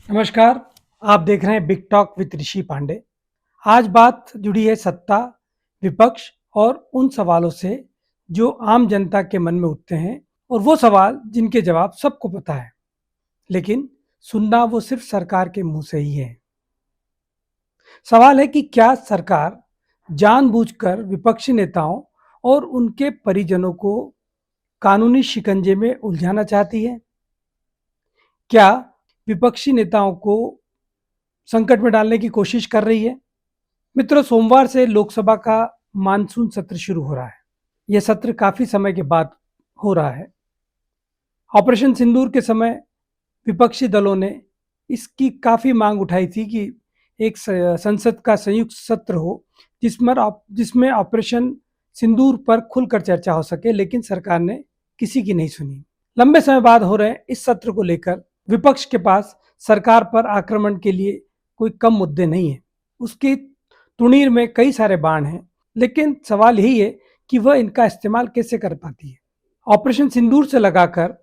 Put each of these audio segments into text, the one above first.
नमस्कार। आप देख रहे हैं बिग टॉक विद ऋषि पांडे। आज बात जुड़ी है सत्ता, विपक्ष और उन सवालों से जो आम जनता के मन में उठते हैं, और वो सवाल जिनके जवाब सबको पता है, लेकिन सुनना वो सिर्फ सरकार के मुंह से ही है। सवाल है कि क्या सरकार जानबूझकर विपक्षी नेताओं और उनके परिजनों को कानूनी शिकंजे में उलझाना चाहती है? क्या विपक्षी नेताओं को संकट में डालने की कोशिश कर रही है? मित्रों, सोमवार से लोकसभा का मानसून सत्र शुरू हो रहा है। यह सत्र काफी समय के बाद हो रहा है। ऑपरेशन सिंदूर के समय विपक्षी दलों ने इसकी काफी मांग उठाई थी कि एक संसद का संयुक्त सत्र हो जिसमें ऑपरेशन सिंदूर पर खुलकर चर्चा हो सके, लेकिन सरकार ने किसी की नहीं सुनी। लंबे समय बाद हो रहे इस सत्र को लेकर विपक्ष के पास सरकार पर आक्रमण के लिए कोई कम मुद्दे नहीं है। उसकी तुणीर में कई सारे बाण हैं, लेकिन सवाल यही है कि वह इनका इस्तेमाल कैसे कर पाती है। ऑपरेशन सिंदूर से लगाकर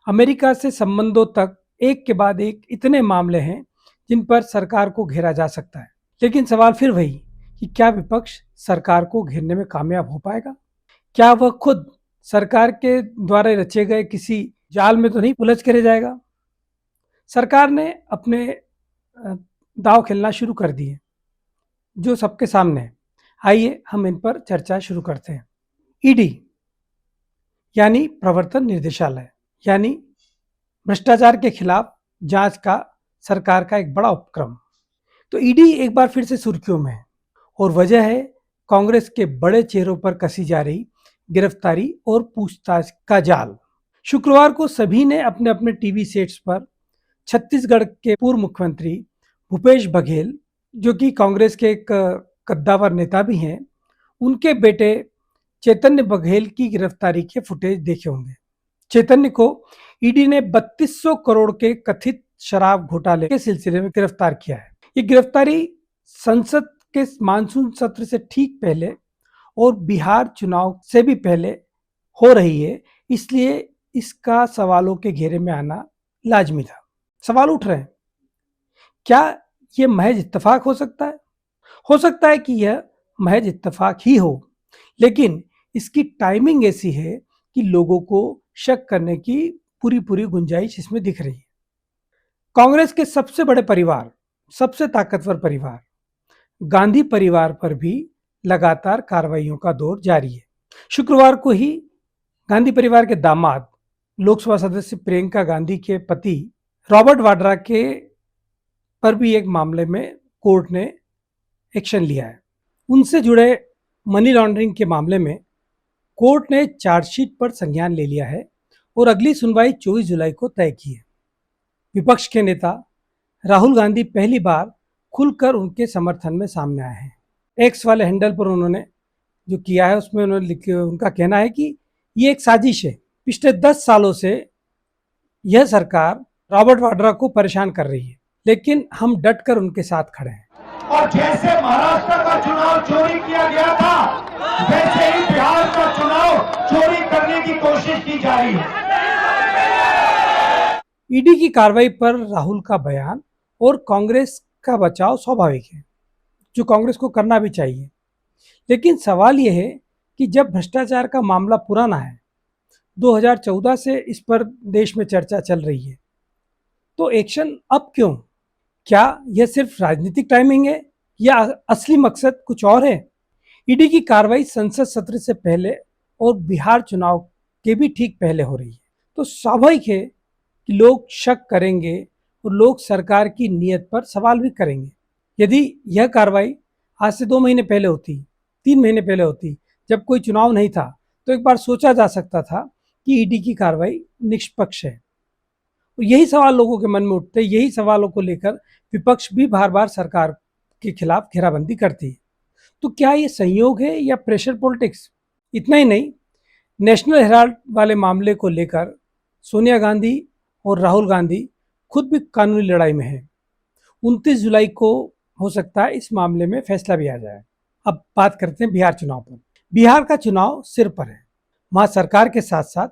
अमेरिका से संबंधों तक एक के बाद एक इतने मामले हैं जिन पर सरकार को घेरा जा सकता है, लेकिन सवाल फिर वही कि क्या विपक्ष सरकार को घेरने में कामयाब हो पाएगा? क्या वह खुद सरकार के द्वारा रचे गए किसी जाल में तो नहीं उलझ कर रह जाएगा? सरकार ने अपने दांव खेलना शुरू कर दिए जो सबके सामने है। आइए हम इन पर चर्चा शुरू करते हैं। ईडी यानी प्रवर्तन निर्देशालय, यानी भ्रष्टाचार के खिलाफ जांच का सरकार का एक बड़ा उपक्रम। तो ईडी एक बार फिर से सुर्खियों में है, और वजह है कांग्रेस के बड़े चेहरों पर कसी जा रही गिरफ्तारी और पूछताछ का जाल। शुक्रवार को सभी ने अपने अपने टीवी सेट्स पर छत्तीसगढ़ के पूर्व मुख्यमंत्री भूपेश बघेल, जो कि कांग्रेस के एक कद्दावर नेता भी हैं, उनके बेटे चैतन्य बघेल की गिरफ्तारी के फुटेज देखे होंगे। चैतन्य को ईडी ने 3200 करोड़ के कथित शराब घोटाले के सिलसिले में गिरफ्तार किया है। ये गिरफ्तारी संसद के मानसून सत्र से ठीक पहले और बिहार चुनाव से भी पहले हो रही है, इसलिए इसका सवालों के घेरे में आना लाजमी था। सवाल उठ रहे हैं, क्या यह महज इत्तेफाक हो सकता है? हो सकता है कि यह महज इत्तेफाक ही हो, लेकिन इसकी टाइमिंग ऐसी है कि लोगों को शक करने की पूरी गुंजाइश इसमें दिख रही है। कांग्रेस के सबसे बड़े परिवार, सबसे ताकतवर परिवार गांधी परिवार पर भी लगातार कार्रवाइयों का दौर जारी है। शुक्रवार को ही गांधी परिवार के दामाद, लोकसभा सदस्य प्रियंका गांधी के पति रॉबर्ट वाड्रा के पर भी एक मामले में कोर्ट ने एक्शन लिया है। उनसे जुड़े मनी लॉन्ड्रिंग के मामले में कोर्ट ने चार्जशीट पर संज्ञान ले लिया है और अगली सुनवाई 24 जुलाई को तय की है। विपक्ष के नेता राहुल गांधी पहली बार खुलकर उनके समर्थन में सामने आए हैं। एक्स वाले हैंडल पर उन्होंने जो किया है उसमें उनका कहना है कि ये एक साजिश है। पिछले 10 सालों से यह सरकार रॉबर्ट वाड्रा को परेशान कर रही है, लेकिन हम डटकर उनके साथ खड़े हैं। और जैसे महाराष्ट्र का चुनाव चोरी किया गया था, वैसे ही बिहार का चुनाव चोरी करने की कोशिश की जा रही है। ईडी की कार्रवाई पर राहुल का बयान और कांग्रेस का बचाव स्वाभाविक है, जो कांग्रेस को करना भी चाहिए। लेकिन सवाल यह है कि जब भ्रष्टाचार का मामला पुराना है, 2014 से इस पर देश में चर्चा चल रही है, तो एक्शन अब क्यों? क्या यह सिर्फ राजनीतिक टाइमिंग है या असली मकसद कुछ और है? ईडी की कार्रवाई संसद सत्र से पहले और बिहार चुनाव के भी ठीक पहले हो रही है, तो स्वाभाविक है कि लोग शक करेंगे और लोग सरकार की नीयत पर सवाल भी करेंगे। यदि यह कार्रवाई आज से 2 महीने पहले होती, 3 महीने पहले होती, जब कोई चुनाव नहीं था, तो एक बार सोचा जा सकता था कि ईडी की कार्रवाई निष्पक्ष है। और यही सवाल लोगों के मन में उठते, यही सवालों को लेकर विपक्ष भी बार बार सरकार के खिलाफ घेराबंदी करती है। तो क्या ये संयोग है या प्रेशर पॉलिटिक्स? इतना ही नहीं, नेशनल हेराल्ड वाले मामले को लेकर सोनिया गांधी और राहुल गांधी खुद भी कानूनी लड़ाई में है। 29 जुलाई को हो सकता है इस मामले में फैसला भी आ जाए। अब बात करते हैं बिहार चुनाव पर। बिहार का चुनाव सिर पर है। वहां सरकार के साथ साथ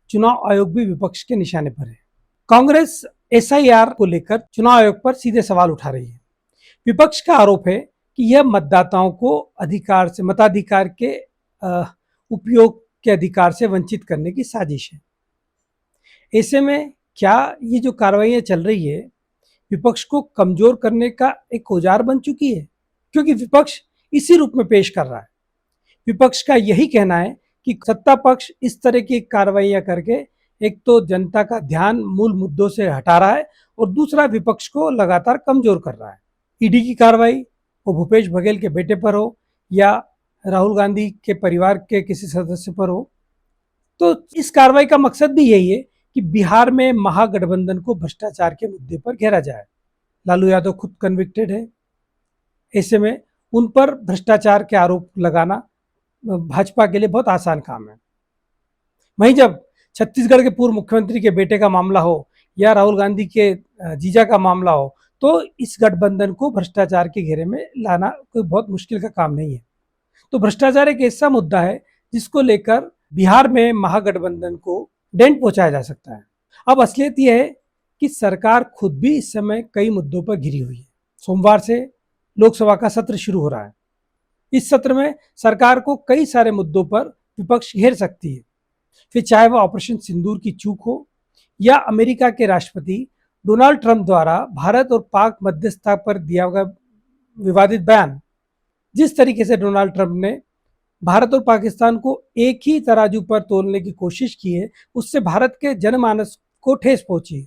चुनाव आयोग भी विपक्ष के निशाने पर है। कांग्रेस एसआईआर को लेकर चुनाव आयोग पर सीधे सवाल उठा रही है। विपक्ष का आरोप है कि यह मतदाताओं को मताधिकार के उपयोग के अधिकार से वंचित करने की साजिश है। ऐसे में क्या ये जो कार्रवाइयां चल रही है विपक्ष को कमजोर करने का एक औजार बन चुकी है? क्योंकि विपक्ष इसी रूप में पेश कर रहा है। विपक्ष का यही कहना है कि सत्ता पक्ष इस तरह की कार्रवाइयां करके एक तो जनता का ध्यान मूल मुद्दों से हटा रहा है और दूसरा विपक्ष को लगातार कमजोर कर रहा है। ईडी की कार्रवाई वो भूपेश बघेल के बेटे पर हो या राहुल गांधी के परिवार के किसी सदस्य पर हो, तो इस कार्रवाई का मकसद भी यही है कि बिहार में महागठबंधन को भ्रष्टाचार के मुद्दे पर घेरा जाए। लालू यादव खुद कन्विक्टेड है, ऐसे में उन पर भ्रष्टाचार के आरोप लगाना भाजपा के लिए बहुत आसान काम है। वहीं जब छत्तीसगढ़ के पूर्व मुख्यमंत्री के बेटे का मामला हो या राहुल गांधी के जीजा का मामला हो, तो इस गठबंधन को भ्रष्टाचार के घेरे में लाना कोई बहुत मुश्किल का काम नहीं है। तो भ्रष्टाचार एक ऐसा मुद्दा है जिसको लेकर बिहार में महागठबंधन को डेंट पहुंचाया जा सकता है। अब असलियत यह है कि सरकार खुद भी इस समय कई मुद्दों पर घिरी हुई है। सोमवार से लोकसभा का सत्र शुरू हो रहा है। इस सत्र में सरकार को कई सारे मुद्दों पर विपक्ष घेर सकती है, फिर चाहे वह ऑपरेशन सिंदूर की चूक हो या अमेरिका के राष्ट्रपति डोनाल्ड ट्रंप द्वारा भारत और पाक मध्यस्थता पर दिया गया विवादित बयान। जिस तरीके से डोनाल्ड ट्रंप ने भारत और पाकिस्तान को एक ही तराजू पर तोलने की कोशिश की है, उससे भारत के जनमानस को ठेस पहुंची।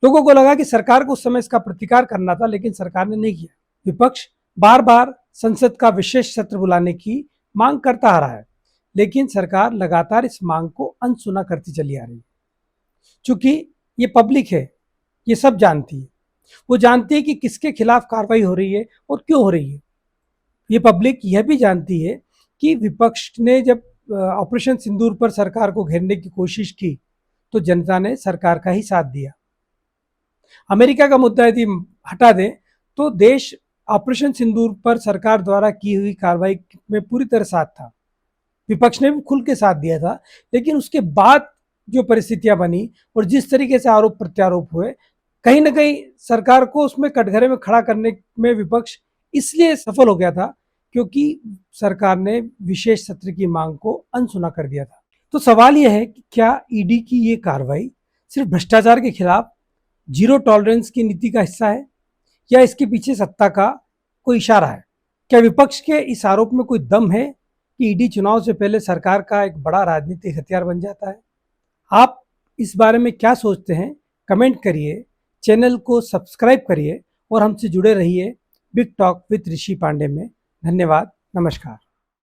लोगों को लगा कि सरकार को उस समय इसका प्रतिकार करना था, लेकिन सरकार ने नहीं किया। विपक्ष बार बार संसद का विशेष सत्र बुलाने की मांग करता आ रहा है, लेकिन सरकार लगातार इस मांग को अनसुना करती चली आ रही है। चूंकि ये पब्लिक है, ये सब जानती है, वो जानती है कि किसके खिलाफ कार्रवाई हो रही है और क्यों हो रही है। ये पब्लिक यह भी जानती है कि विपक्ष ने जब ऑपरेशन सिंदूर पर सरकार को घेरने की कोशिश की तो जनता ने सरकार का ही साथ दिया। अमेरिका का मुद्दा यदि हटा दें तो देश ऑपरेशन सिंदूर पर सरकार द्वारा की हुई कार्रवाई में पूरी तरह साथ था। विपक्ष ने भी खुल के साथ दिया था, लेकिन उसके बाद जो परिस्थितियां बनी और जिस तरीके से आरोप प्रत्यारोप हुए, कहीं ना कहीं सरकार को उसमें कटघरे में खड़ा करने में विपक्ष इसलिए सफल हो गया था क्योंकि सरकार ने विशेष सत्र की मांग को अनसुना कर दिया था। तो सवाल यह है कि क्या ईडी की ये कार्रवाई सिर्फ भ्रष्टाचार के खिलाफ जीरो टॉलरेंस की नीति का हिस्सा है या इसके पीछे सत्ता का कोई इशारा है? क्या विपक्ष के इस आरोप में कोई दम है कि ईडी चुनाव से पहले सरकार का एक बड़ा राजनीतिक हथियार बन जाता है? आप इस बारे में क्या सोचते हैं? कमेंट करिए, चैनल को सब्सक्राइब करिए और हमसे जुड़े रहिए बिग टॉक विद ऋषि पांडे में। धन्यवाद, नमस्कार।